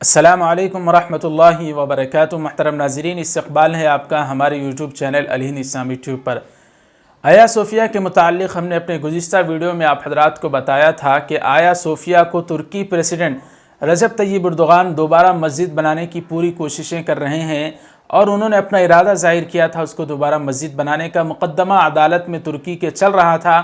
अस्सलामु अलैकुम वरहमतुल्लाहि वबरकातुहू। महतरम नाज़रीन, इस्तक़बाल है आपका हमारे यूट्यूब चैनल अल हिंद इस्लामी ट्यूब पर। आया सोफ़िया के मुताल्लिक़ हमने अपने गुज़िश्ता वीडियो में आप हज़रात को बताया था कि आया सोफ़िया को तुर्की प्रेसिडेंट रजब तय्यिब एर्दोग़ान दोबारा मस्जिद बनाने की पूरी कोशिशें कर रहे हैं और उन्होंने अपना इरादा ज़ाहिर किया था उसको दोबारा मस्जिद बनाने का। मुक़द्दमा अदालत में तुर्की के चल रहा था।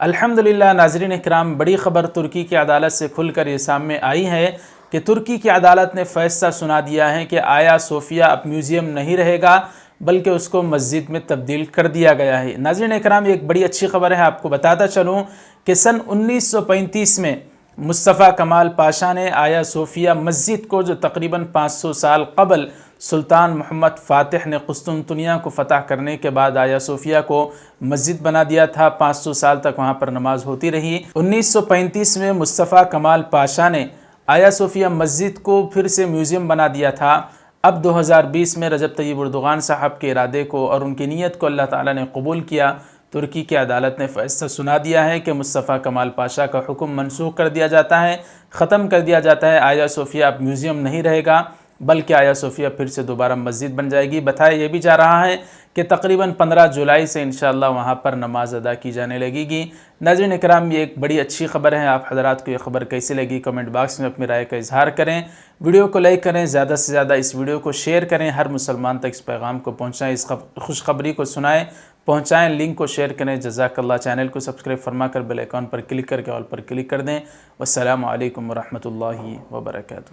अल्हम्दुलिल्लाह नाज़रीन इकराम, बड़ी ख़बर तुर्की की अदालत से खुलकर ये सामने आई है कि तुर्की की अदालत ने फ़ैसला सुना दिया है कि आया सोफ़िया अब म्यूज़ियम नहीं रहेगा बल्कि उसको मस्जिद में तब्दील कर दिया गया है। नाज़रीन इकराम, एक बड़ी अच्छी ख़बर है, आपको बताता चलूँ कि सन 1935 में मुस्तफ़ा कमाल पाशा ने आया सोफ़िया मस्जिद को, जो तकरीबन 500 साल कबल सुल्तान मोहम्मद फ़ातिह ने कुस्तुनतुनिया को फ़तह करने के बाद आया सोफ़िया को मस्जिद बना दिया था। 500 साल तक वहाँ पर नमाज होती रही। 1935 में मुस्तफ़ा कमाल पाशा ने आया सोफ़िया मस्जिद को फिर से म्यूज़ियम बना दिया था। अब 2020 में रजब तय्यिब एर्दोग़ान साहब के इरादे को और उनकी नीयत को अल्लाह ताला ने कबूल किया। तुर्की की अदालत ने फ़ैसला सुना दिया है कि मुस्तफ़ा कमाल पाशा का हुक्म मनसूख कर दिया जाता है, ख़त्म कर दिया जाता है। आया सोफ़िया अब म्यूज़ियम नहीं रहेगा बल्कि आया सोफ़िया फिर से दोबारा मस्जिद बन जाएगी। बताया यह भी जा रहा है कि तकरीबन 15 जुलाई से इंशाअल्लाह वहाँ पर नमाज अदा की जाने लगेगी। नाज़रीन इकराम, ये एक बड़ी अच्छी ख़बर है। आप हज़रात को ये ख़बर कैसी लगी कमेंट बॉक्स में अपनी राय का इजहार करें। वीडियो को लाइक करें, ज़्यादा से ज़्यादा इस वीडियो को शेयर करें, हर मुसलमान तक इस पैगाम को पहुँचाएँ, इस खुशखबरी को सुनाएँ, पहुँचाएँ, लिंक को शेयर करें। जज़ाकल्लाह। चैनल को सब्सक्राइब फरमा कर बेल आइकॉन पर क्लिक करके ऑल पर क्लिक कर दें। वस्सलामु अलैकुम वरहमतुल्लाहि वबरकातुहू।